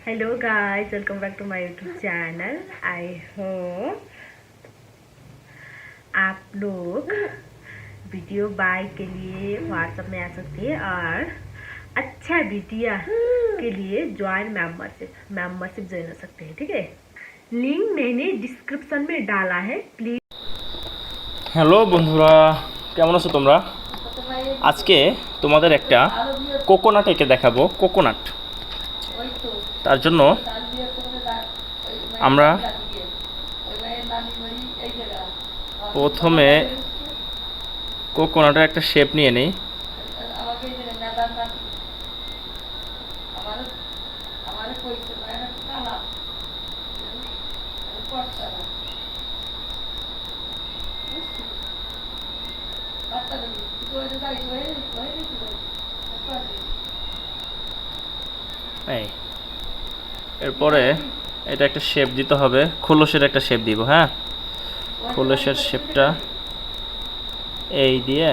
Hello guys, welcome back to my YouTube channel. I hope आप लोग video bye के लिए व्हाट्सएप में आ सकते हैं और अच्छा वीडियो के लिए ज्वाइन मेंबरशिप ज्वाइन हो सकते हैं। ठीक है, लिंक मैंने डिस्क्रिप्शन में डाला है, प्लीज। হ্যালো বন্ধুরা, কেমন আছো তোমরা? আজকে তোমাদের একটা কোকোনাট এঁকে দেখাবো। কোকোনাট, তার জন্য আমরা প্রথমে কোকোনাটের একটা শেপ নিয়ে নিই। এই এরপরে এটা একটা শেপ দিতে হবে, খোলসের একটা শেপ দিব। হ্যাঁ, খোলসের শেপটা এই দিয়ে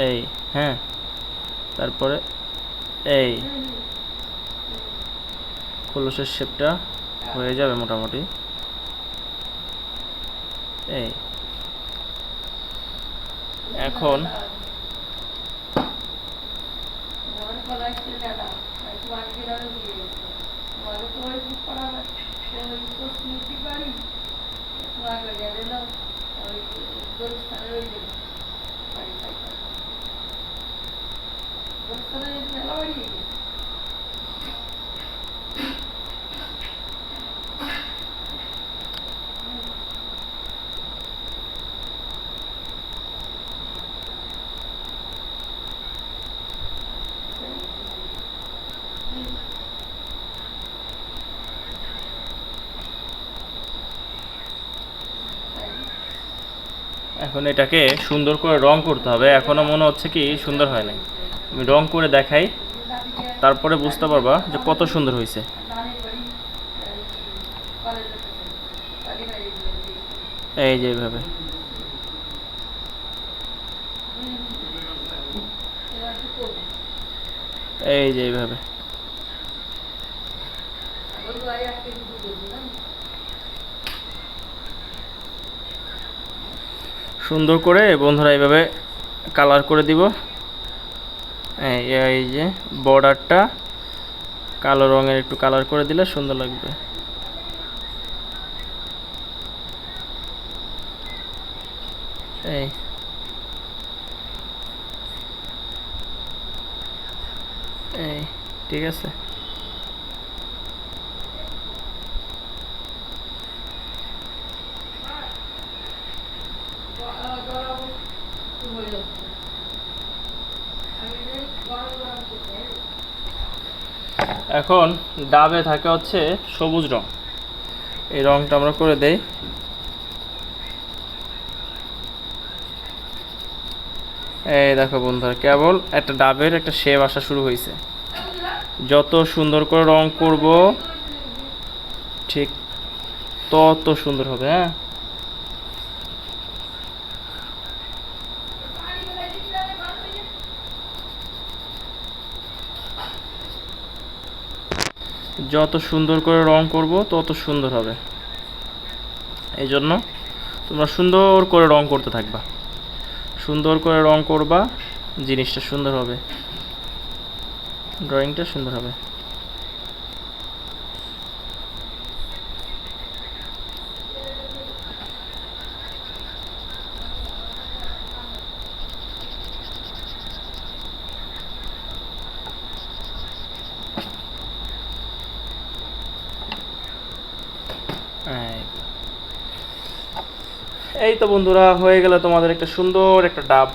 এই, হ্যাঁ, তারপরে এই খোলসের শেপটা হয়ে যাবে মোটামুটি। এই এখন এখন এটাকে সুন্দর করে রং করতে হবে। এখনও মনে হচ্ছে কি সুন্দর হয় নাই, আমি রং করে দেখাই, তারপরে বুঝতে পারবা যে কত সুন্দর হয়েছে। এই যে এইভাবে এই যে এইভাবে সুন্দর করে বন্ধুরা এইভাবে কালার করে দিব। এই যে বর্ডারটা কালো রঙের একটু কালার করে দিলে সুন্দর লাগবে। এই এই ঠিক আছে। এখন ডাবে থাকে হচ্ছে সবুজ রং, এই রংটা আমরা করে দেই। এই দেখো বন্ধুরা, কেবল একটা ডাবের একটা শেপ আসা শুরু হয়েছে। যত সুন্দর করে রং করব ঠিক তত সুন্দর হবে। হ্যাঁ, যত সুন্দর করে রং করব তত সুন্দর হবে। এই জন্য তোমরা সুন্দর করে রং করতে থাকবা, সুন্দর করে রং করবা, জিনিসটা সুন্দর হবে, ড্রয়িংটা সুন্দর হবে। এই তো বন্ধুরা, হয়ে গেল তোমাদের একটা সুন্দর একটা ডাব।